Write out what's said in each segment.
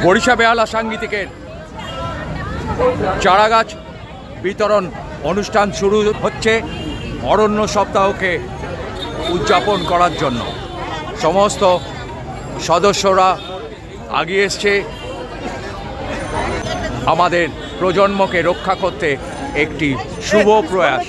বরিশা বেহালা সাংগীতিকের চারাগাছ বিতরণ অনুষ্ঠান শুরু হচ্ছে অরণ্য সপ্তাহকে উদযাপন করার জন্য। সমস্ত সদস্যরা এগিয়ে এসছে আমাদের প্রজন্মকে রক্ষা করতে একটি শুভ প্রয়াস।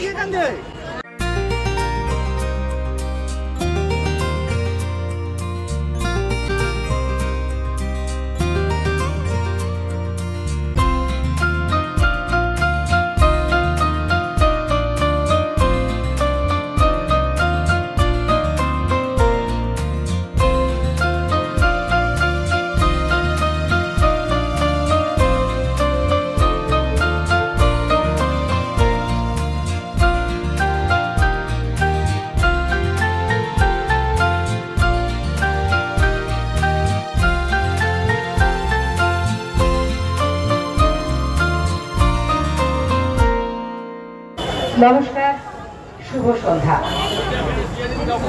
নমস্কার, শুভ সন্ধ্যা।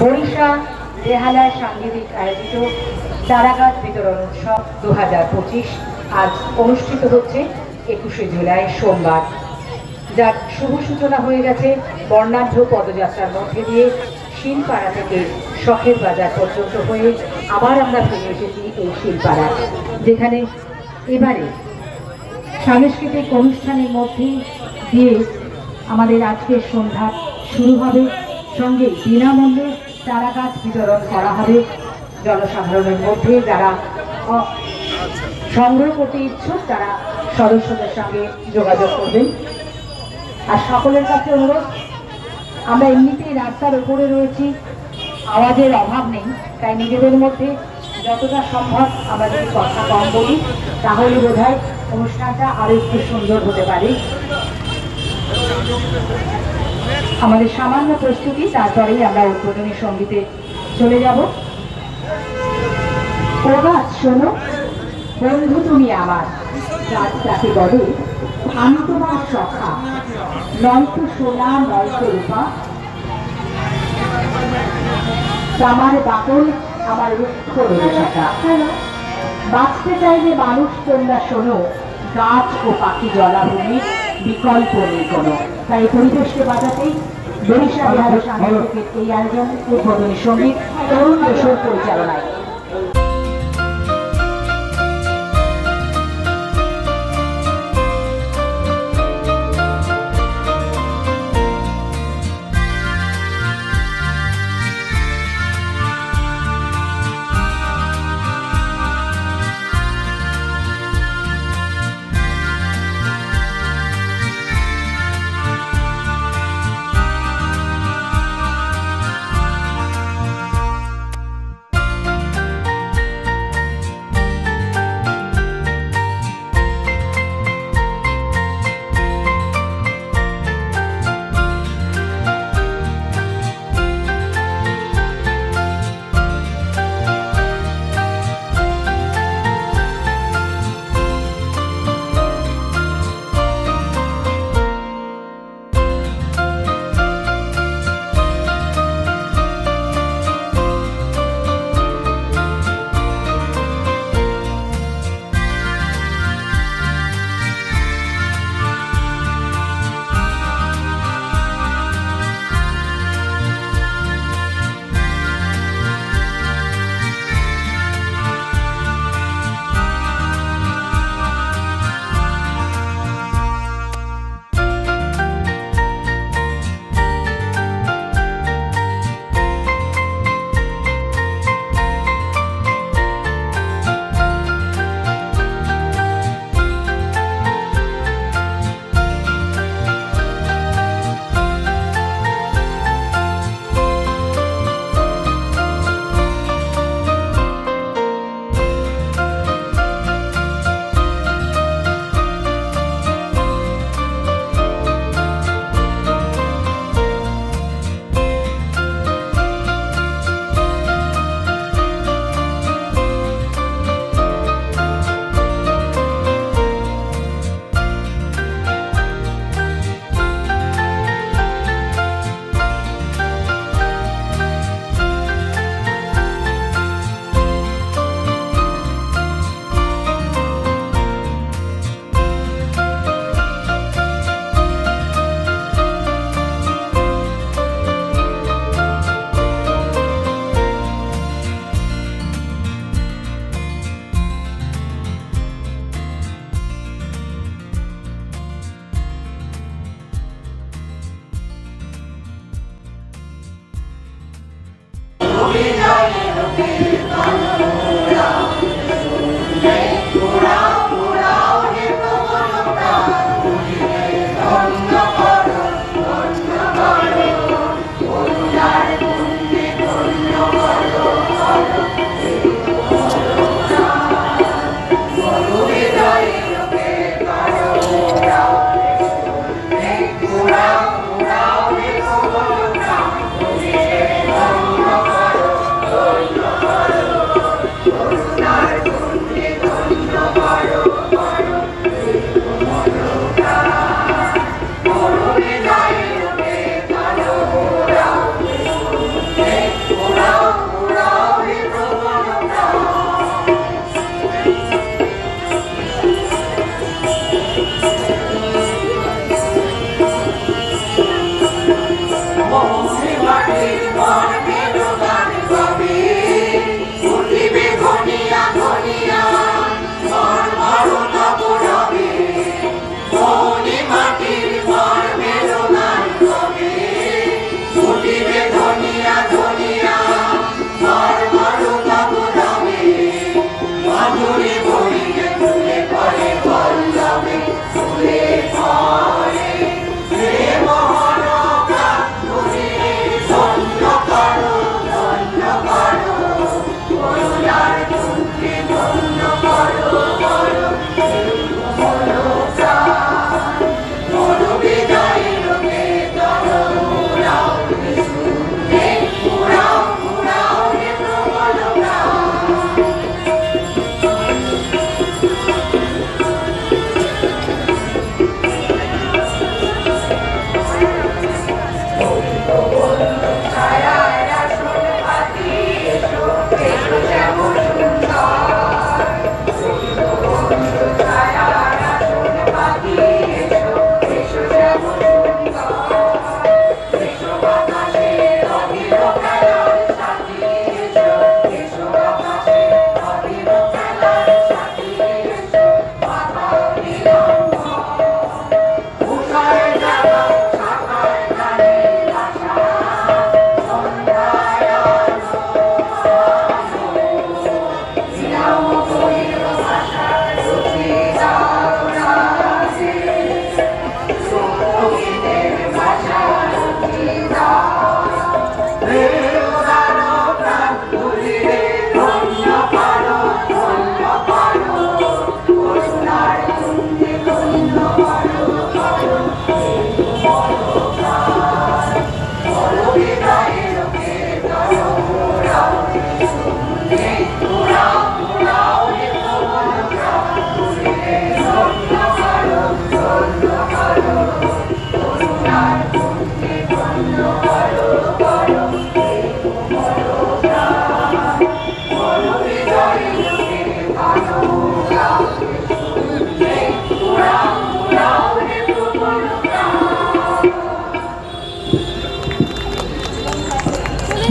বরিশা বেহালায় সাংগীতিক আয়োজিত চারাগাছ বিতরণ উৎসব 2025 আজ অনুষ্ঠিত হচ্ছে 21শে জুলাই সোমবার, যার শুভ সূচনা হয়ে গেছে বর্ণাঢ্য পদযাত্রার মধ্যে দিয়ে শিলপাড়া থেকে শখের বাজার পর্যন্ত হয়ে আবার আমরা ফিরে এসেছি এই শিলপাড়া, যেখানে এবারে সাংস্কৃতিক অনুষ্ঠানের মধ্যে দিয়ে আমাদের আজকের সন্ধ্যা শুরু হবে। সঙ্গে বিনামূল্যে চারাগাছ বিতরণ করা হবে জনসাধারণের মধ্যে। যারা সংগ্রহ করতে ইচ্ছুক তারা সদস্যদের সঙ্গে যোগাযোগ করবেন। আর সকলের কাছে অনুরোধ, আমরা এমনিতেই রাস্তার উপরে রয়েছি, আওয়াজের অভাব নেই, তাই নিজেদের মধ্যে যতটা সম্ভব আমরা যদি কথা কম বলি তাহলে বোধহয় অনুষ্ঠানটা আরো একটু সুন্দর হতে পারে। আমাদের সামান্য প্রস্তুতি, তারপরেই আমরা উদ্বোধনী সঙ্গীতে চলে যাব। ও গাছ শোনো, বন্ধু তুমি আমার, গাছ তাকে বলে আমি তোমার সখা, নয়তো সোনা নয়তো রূপা, আমার বাকল আমার রুক্ষ রোজা। বাঁচতে চাইলে মানুষ তোমরা শোনো, গাছ ও পাখি জলাভূমির বিকল্প নেই কোনো। তাই পরিবেশকে বাঁচাতেই বরিশা বেহালা সাংগীতিকের এই আয়োজন উদ্বোধনী সঙ্গীত তরুণ বসুর পরিচালনায়।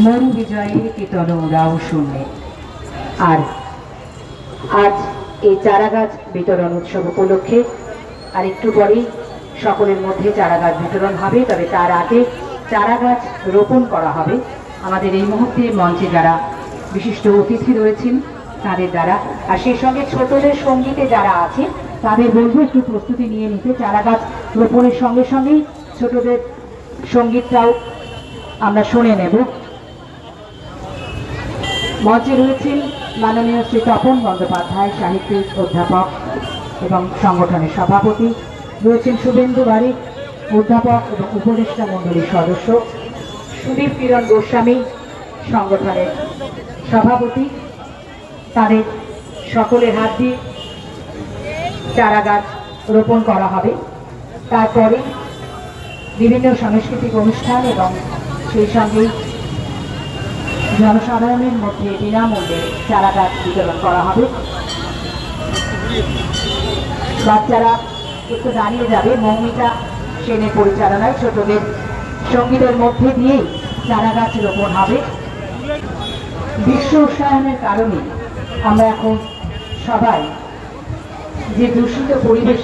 মরু বিজয়ের কীর্তন ওরাও শুনলেন। আর আজ এই চারাগাছ বিতরণ উৎসব উপলক্ষে আর একটু পরেই সকলের মধ্যে চারাগাছ বিতরণ হবে, তবে তার আগে চারাগাছ রোপণ করা হবে আমাদের এই মুহূর্তে মঞ্চে যারা বিশিষ্ট অতিথি রয়েছেন তাদের দ্বারা। আর সেই সঙ্গে ছোটদের সঙ্গীতে যারা আছে তাদের বলবো একটু প্রস্তুতি নিয়ে নিতে। চারাগাছ রোপণের সঙ্গে সঙ্গেই ছোটদের সঙ্গীতটাও আমরা শুনে নেব। মঞ্চে রয়েছেন মাননীয় শ্রী তপন বন্দ্যোপাধ্যায়, সাহিত্যিক, অধ্যাপক এবং সংগঠনের সভাপতি। রয়েছেন শুভেন্দু বারিক, অধ্যাপক এবং উপদেষ্টা মণ্ডলীর সদস্য। সুদীপ কিরণ গোস্বামী, সংগঠনের সভাপতি। তাদের সকলের হাত দিয়ে চারাগাছ রোপণ করা হবে। তারপরে বিভিন্ন সাংস্কৃতিক অনুষ্ঠান এবং সেই সঙ্গেই জনসাধারণের মধ্যে বিনামূল্যে চারাগাছ বিতরণ করা হবে। বাচ্চারা একটু দাঁড়িয়ে যাবে। মৌমিতা সেনের পরিচালনায় ছোটদের সঙ্গীতের মধ্যে দিয়েই চারাগাছ রোপণ হবে। বিশ্ব উষ্ণায়নের কারণে আমরা এখন সবাই যে দূষিত পরিবেশ,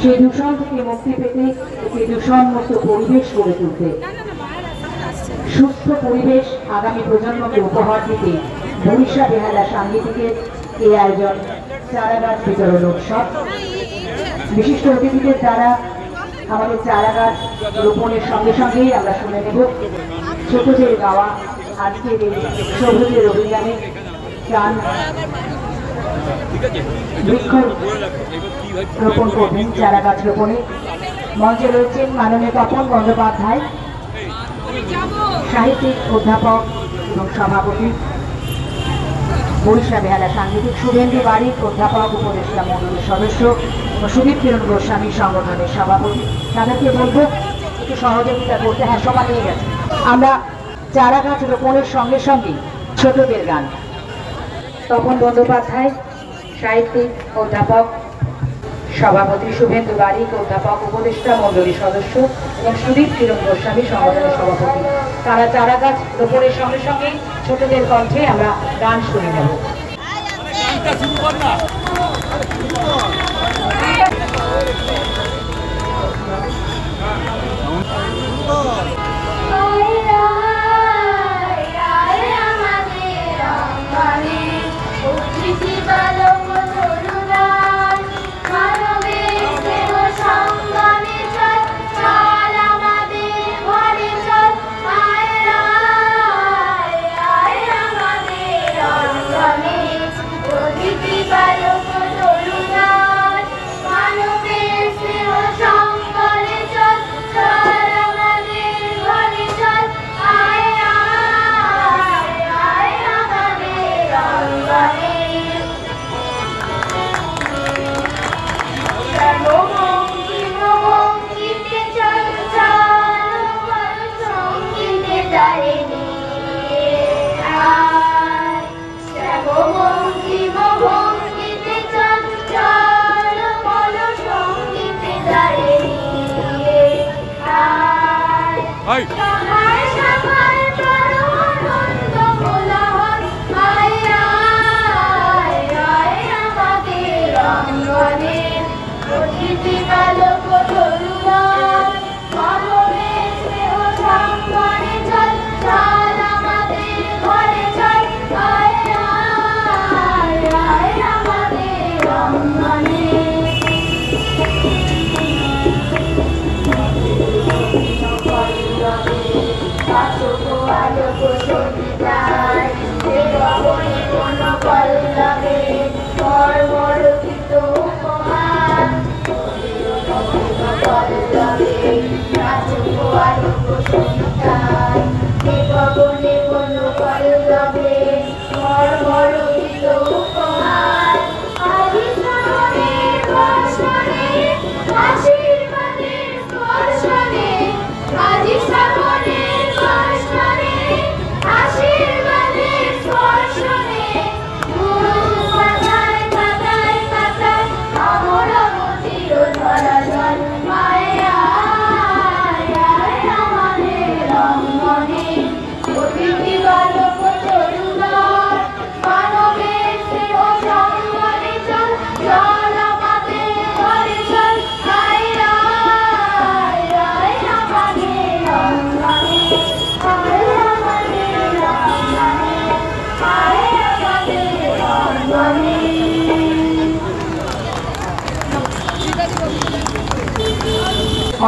সেই দূষণ থেকে মুক্তি পেতে একটি দূষণমুক্ত পরিবেশ গড়ে তুলতে, সুস্থ পরিবেশ আগামী প্রজন্মকে উপহার দিতে বরিশা বেহালা সাংগীতিকের এই আয়োজন চারাগাছ বিতরণ উৎসব। বিশিষ্ট অতিথিদের দ্বারা আমাদের চারাগাছ রোপণের সঙ্গে সঙ্গেই আমরা শুনে নেব ছোটদের গাওয়া আজকের এই সবুজের অভিযানে গান বৃক্ষ রোপণ করবেন। চারাগাছ রোপণে মঞ্চে রয়েছেন মাননীয় তপন বন্দ্যোপাধ্যায়, সাহিত্যিক, অধ্যাপক এবং সভাপতি, বরিশা বেহালা সাংগীতিক। শুভেন্দু বারিক, অধ্যাপক, উপদেষ্টা মণ্ডলীর সদস্য ও সুদীপ কিরণ গোস্বামী, সংগঠনের সভাপতি। তাদেরকে বলবো একটু সহযোগিতা করতে। হ্যাঁ, সবাই নিয়ে গেছে। আমরা চারাগাছ রোপণের সঙ্গে সঙ্গে ছোটদের গান। তপন বন্দ্যোপাধ্যায়, সাহিত্যিক, অধ্যাপক, সভাপতি শুভেন্দু বারিক, অধ্যাপক, উপদেষ্টা মণ্ডলী সদস্য এবং সুদীপ কিরণ গোস্বামী সংগঠনের সভাপতি। তারা চারা গাছ রোপণের সঙ্গে সঙ্গে ছোটদের কণ্ঠে আমরা গান শুনে নেব।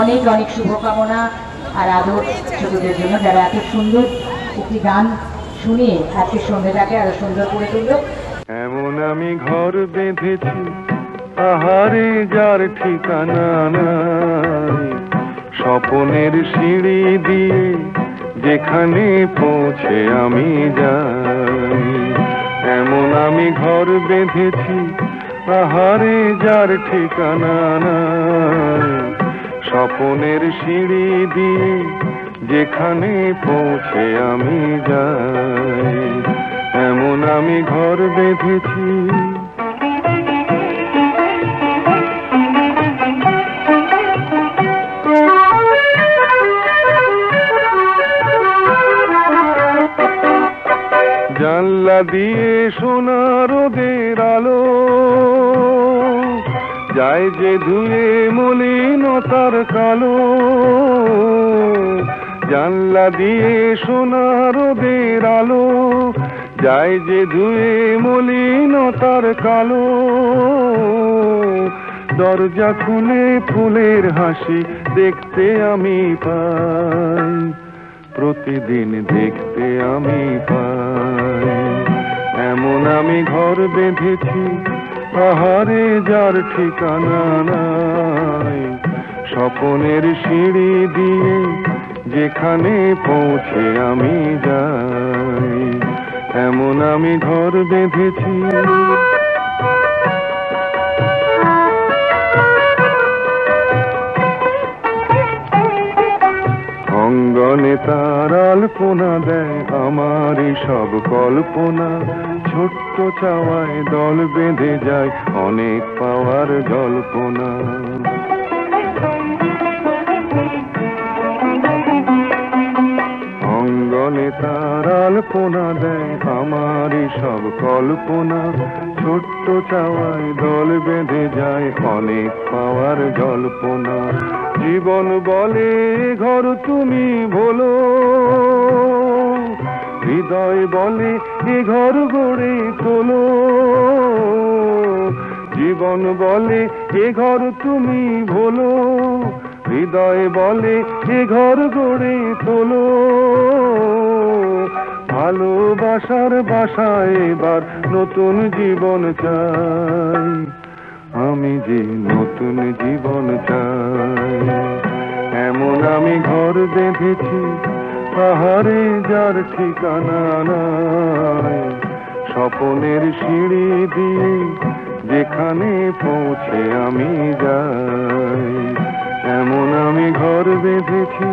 অনেক অনেক শুভকামনা আর আদর ছোটদের জন্য, যারা এত সুন্দর একটি গান শুনিয়ে আজকে সন্ধ্যেটাকে আরো সুন্দর করে তুলল। এমন আমি ঘর বেঁধেছি আহারে যার ঠিকানা নাই, স্বপনের সিঁড়ি দিয়ে যেখানে পৌঁছে আমি যাই। এমন আমি ঘর বেঁধেছি আহারে যার ঠিকানা নাই, স্বপনের সিঁড়ি দিয়ে যেখানে পৌঁছে আমি যাই। এমন আমি ঘর বেঁধেছি। জানলা দিয়ে সোনা রোদের আলো যায় যে ধুয়ে মলিনতার কালো, জানলা দিয়ে সোনা রোদের আলো যায় যে ধুয়ে মলিনতার কালো। দরজা খুলে ফুলের হাসি দেখতে আমি পাই, প্রতিদিন দেখতে আমি পাই। এমন আমি ঘর বেঁধেছি আহারে যার ঠিকানা নাই, স্বপনের সিঁড়ি দিয়ে যেখানে পৌঁছে আমি যাই। এমন আমি ঘর বেঁধেছি। অঙ্গনে তার আলো জল্পনা দেয় আমারই সব কল্পনা, ছোট্ট চাওয়ায় দল বেঁধে যায় অনেক পাওয়ার জল্পনা। অঙ্গনে তার আলপনা দেয় আমারই সব কল্পনা, ছোট্ট চাওয়ায় দল বেঁধে যায় অনেক পাওয়ার জল্পনা। জীবন বলে ঘর তুমি ভোলো, হৃদয় বলে এ ঘর গড়ে তোলো। জীবন বলে এ ঘর তুমি ভোলো, হৃদয় বলে এ ঘর গড়ে তোলো। ভালোবাসার বাসায় এবার নতুন জীবন চাই, আমি যে নতুন জীবন চাই। এমন আমি ঘর বেঁধেছি পাহাড়ে যার ঠিকানা নাই, স্বপনের সিঁড়ি দিয়ে যেখানে পৌঁছে আমি যাই। এমন আমি ঘর বেঁধেছি